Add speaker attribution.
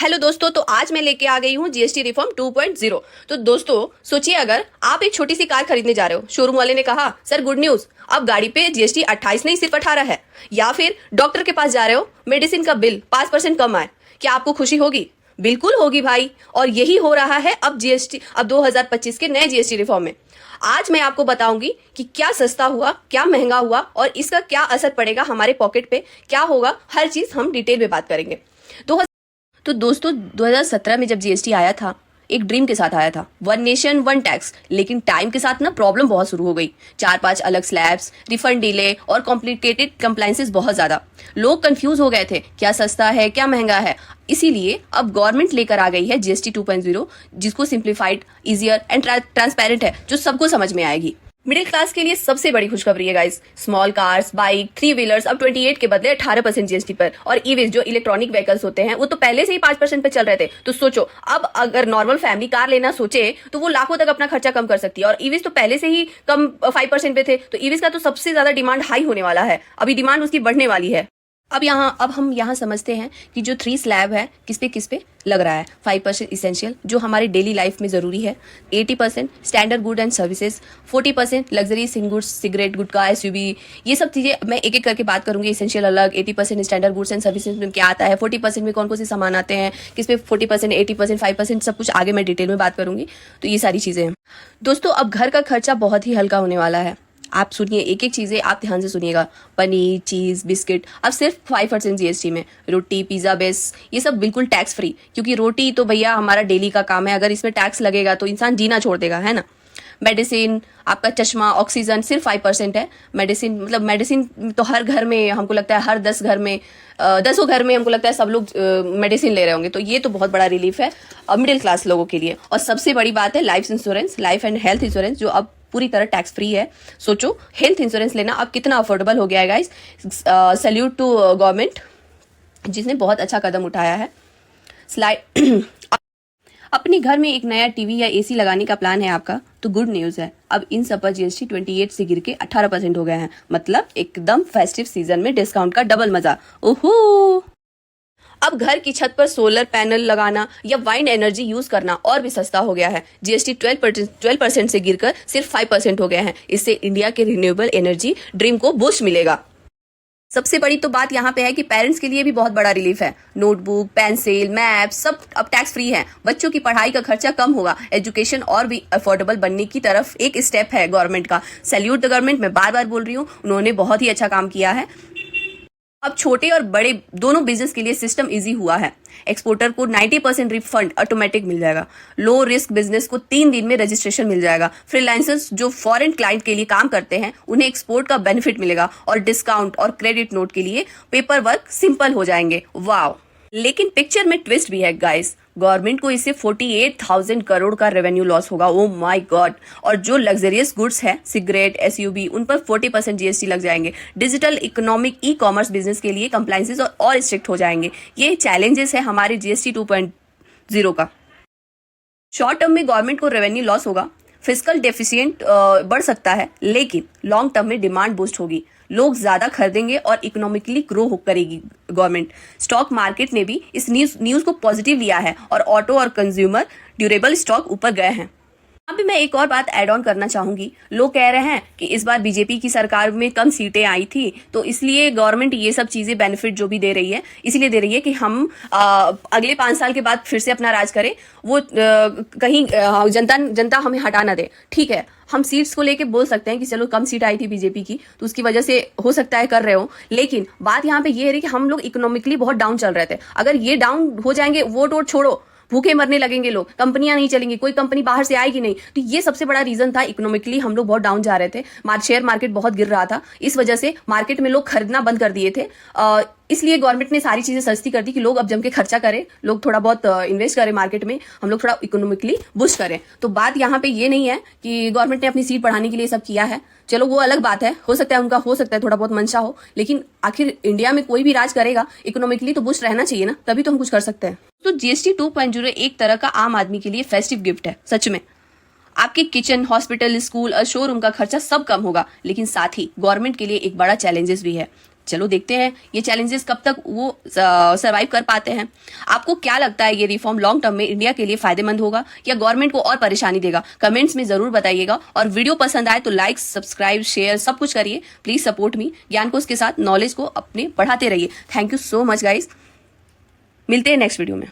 Speaker 1: Hello दोस्तों, तो आज मैं लेके आ गई हूँ जीएसटी रिफॉर्म 2.0। तो दोस्तों सोचिए, अगर आप एक छोटी सी कार खरीदने जा रहे हो, शोरूम वाले ने कहा सर गुड न्यूज, अब गाड़ी पे जीएसटी 28 नहीं सिर्फ 18 है। या फिर डॉक्टर के पास जा रहे हो, मेडिसिन का बिल 5% कम आए, क्या आपको खुशी होगी? बिल्कुल होगी भाई। और यही हो रहा है अब जीएसटी, अब 2025 के नए जीएसटी रिफॉर्म में। आज मैं आपको बताऊंगी कि क्या सस्ता हुआ, क्या महंगा हुआ और इसका क्या असर पड़ेगा हमारे पॉकेट पे, क्या होगा, हर चीज हम डिटेल में बात करेंगे। तो दोस्तों 2017 में जब जीएसटी आया था, एक ड्रीम के साथ आया था, वन नेशन वन टैक्स। लेकिन टाइम के साथ ना प्रॉब्लम बहुत शुरू हो गई, 4-5 अलग स्लैब्स, रिफंड डिले और कॉम्प्लिकेटेड कंप्लाइंसेस बहुत ज्यादा। लोग कंफ्यूज हो गए थे, क्या सस्ता है क्या महंगा है। इसीलिए अब गवर्नमेंट लेकर आ गई है जीएसटी 2.0, जिसको सिंप्लीफाइड, इजियर एंड ट्रांसपेरेंट है, जो सबको समझ में आएगी। मिडिल क्लास के लिए सबसे बड़ी खुशखबरी है guys. Small cars, bike, 3 wheelers अब 28 के बदले 18% जीएसटी पर। और ईवीज जो इलेक्ट्रॉनिक व्हीकल्स होते हैं, वो तो पहले से ही 5% पे चल रहे थे। तो सोचो, अब अगर नॉर्मल फैमिली कार लेना सोचे तो वो लाखों तक अपना खर्चा कम कर सकती है। और ईवीज तो पहले से ही कम 5% पे थे, तो ईवीज का तो सबसे ज्यादा डिमांड हाई होने वाला है, अभी डिमांड उसकी बढ़ने वाली है। अब हम यहाँ समझते हैं कि जो 3 स्लैब है किस पे लग रहा है। 5% इसेंशियल, जो हमारी डेली लाइफ में जरूरी है, 80% standard good and services, 40% luxury goods, cigarette, gutkha, SUV, ये सब चीजें मैं एक एक करके बात करूंगी। इसेंशियल अलग, 80% स्टैंडर्ड गुड्स एंड सर्विसेज में क्या आता है, 40% में कौन कौन से सामान आते हैं, किस पे 40%, 80%, 5%, सब कुछ आगे मैं डिटेल में बात करूंगी। तो ये सारी चीजें हैं दोस्तों। अब घर का खर्चा बहुत ही हल्का होने वाला है। आप सुनिए, एक एक चीजें आप ध्यान से सुनिएगा। पनीर, चीज, बिस्किट अब सिर्फ 5% जीएसटी में। रोटी, पिज्जा, बेस, ये सब बिल्कुल टैक्स फ्री, क्योंकि रोटी तो भैया हमारा डेली का काम है। अगर इसमें टैक्स लगेगा तो इंसान जीना छोड़ देगा, है ना। मेडिसिन, आपका चश्मा, ऑक्सीजन सिर्फ 5% है। मेडिसिन तो हर घर में, हमको लगता है हर 10 घर में, 10 घर में हमको लगता है सब लोग मेडिसिन ले रहे होंगे। तो ये तो बहुत बड़ा रिलीफ है मिडिल क्लास लोगों के लिए। और सबसे बड़ी बात है life insurance, life and health insurance, जो अब पूरी तरह टैक्स फ्री है। सोचो हेल्थ इंश्योरेंस लेना अब कितना अफोर्डेबल हो गया है गाइस। सैल्यूट टू गवर्नमेंट, जिसने बहुत अच्छा कदम उठाया है। स्लाइड अपने घर में एक नया टीवी या एसी लगाने का प्लान है आपका, तो गुड न्यूज है, अब इन सब पर जीएसटी 28 से गिर के 18% हो गया है। मतलब एकदम फेस्टिव सीजन में डिस्काउंट का डबल मजा। ओहो, अब घर की छत पर सोलर पैनल लगाना या वाइंड एनर्जी यूज करना और भी सस्ता हो गया है। जीएसटी 12% से गिरकर सिर्फ 5% हो गया है। इससे इंडिया के रिन्यूएबल एनर्जी ड्रीम को बूस्ट मिलेगा। सबसे बड़ी तो बात यहाँ पे है कि पेरेंट्स के लिए भी बहुत बड़ा रिलीफ है। नोटबुक, पेंसिल, मैप सब अब टैक्स फ्री है। बच्चों की पढ़ाई का खर्चा कम होगा। एजुकेशन और भी अफोर्डेबल बनने की तरफ एक स्टेप है गवर्नमेंट का। सैल्यूट द गवर्नमेंट, मैं बार बार बोल रही हूँ, उन्होंने बहुत ही अच्छा काम किया है। अब छोटे और बड़े दोनों बिजनेस के लिए सिस्टम इजी हुआ है। एक्सपोर्टर को 90% रिफंड ऑटोमेटिक मिल जाएगा। लो रिस्क बिजनेस को 3 दिन में रजिस्ट्रेशन मिल जाएगा। फ्रीलांसर्स जो फॉरेन क्लाइंट के लिए काम करते हैं, उन्हें एक्सपोर्ट का बेनिफिट मिलेगा। और डिस्काउंट और क्रेडिट नोट के लिए पेपर वर्क सिंपल हो जाएंगे। वाह, लेकिन पिक्चर में ट्विस्ट भी है गाइस। गवर्नमेंट को इससे 48,000 करोड़ का रेवेन्यू लॉस होगा। Oh my God. और जो लग्जरियस गुड्स है, सिगरेट, एसयूवी, उन पर 40% जीएसटी लग जाएंगे। Digital economic, e commerce business के लिए कंप्लायंसेस और स्ट्रिक्ट हो जाएंगे। ये चैलेंजेस है हमारे जीएसटी 2.0 का। शॉर्ट टर्म में गवर्नमेंट को रेवेन्यू लॉस होगा, फिस्कल डेफिशिएंट बढ़ सकता है, लेकिन लॉन्ग टर्म में डिमांड बूस्ट होगी। लोग ज्यादा खरीदेंगे और इकोनॉमिकली ग्रो करेगी गवर्नमेंट। स्टॉक मार्केट ने भी इस न्यूज को पॉजिटिव लिया है और ऑटो और कंज्यूमर ड्यूरेबल स्टॉक ऊपर गए हैं। अभी मैं एक और बात ऐड ऑन करना चाहूंगी। लोग कह रहे हैं कि इस बार बीजेपी की सरकार में कम सीटें आई थी, तो इसलिए गवर्नमेंट ये सब चीजें बेनिफिट जो भी दे रही है, इसलिए दे रही है कि हम अगले 5 साल के बाद फिर से अपना राज करें। वो कहीं जनता हमें हटा ना दे। ठीक है, हम सीट्स को लेके बोल सकते हैं कि चलो कम सीट आई थी बीजेपी की, तो उसकी वजह से हो सकता है कर रहे हो। लेकिन बात यहाँ पे ये है कि हम लोग इकोनॉमिकली बहुत डाउन चल रहे थे। अगर ये डाउन हो जाएंगे, वोट छोड़ो, भूखे मरने लगेंगे लोग, कंपनियां नहीं चलेंगी, कोई कंपनी बाहर से आएगी नहीं। तो ये सबसे बड़ा रीजन था। इकोनॉमिकली हम लोग बहुत डाउन जा रहे थे। शेयर मार्केट बहुत गिर रहा था। इस वजह से मार्केट में लोग खरीदना बंद कर दिए थे। इसलिए गवर्नमेंट ने सारी चीजें सस्ती कर दी कि लोग अब जम के खर्चा करें, लोग थोड़ा बहुत इन्वेस्ट करें मार्केट में, हम लोग थोड़ा इकोनॉमिकली बूस्ट करें। तो बात यहाँ पे ये नहीं है कि गवर्नमेंट ने अपनी सीट बढ़ाने के लिए सब किया है। चलो वो अलग बात है, हो सकता है उनका, हो सकता है थोड़ा बहुत मंशा हो, लेकिन आखिर इंडिया में कोई भी राज करेगा, इकोनॉमिकली तो बूस्ट रहना चाहिए ना, तभी तो हम कुछ कर सकते हैं। तो जीएसटी 2.0 एक तरह का आम आदमी के लिए फेस्टिव गिफ्ट है। सच में आपके किचन, हॉस्पिटल, स्कूल और शोरूम का खर्चा सब कम होगा। लेकिन साथ ही गवर्नमेंट के लिए एक बड़ा चैलेंजेस भी है। चलो देखते हैं ये चैलेंजेस कब तक वो सरवाइव कर पाते हैं। आपको क्या लगता है ये रिफॉर्म लॉन्ग टर्म में इंडिया के लिए फायदेमंद होगा या गवर्नमेंट को और परेशानी देगा? कमेंट्स में जरूर बताइएगा। और वीडियो पसंद आए तो लाइक, सब्सक्राइब, शेयर सब कुछ करिए। Please support me. ज्ञान को उसके साथ नॉलेज को अपने बढ़ाते रहिए। Thank you so much guys. मिलते हैं नेक्स्ट वीडियो में।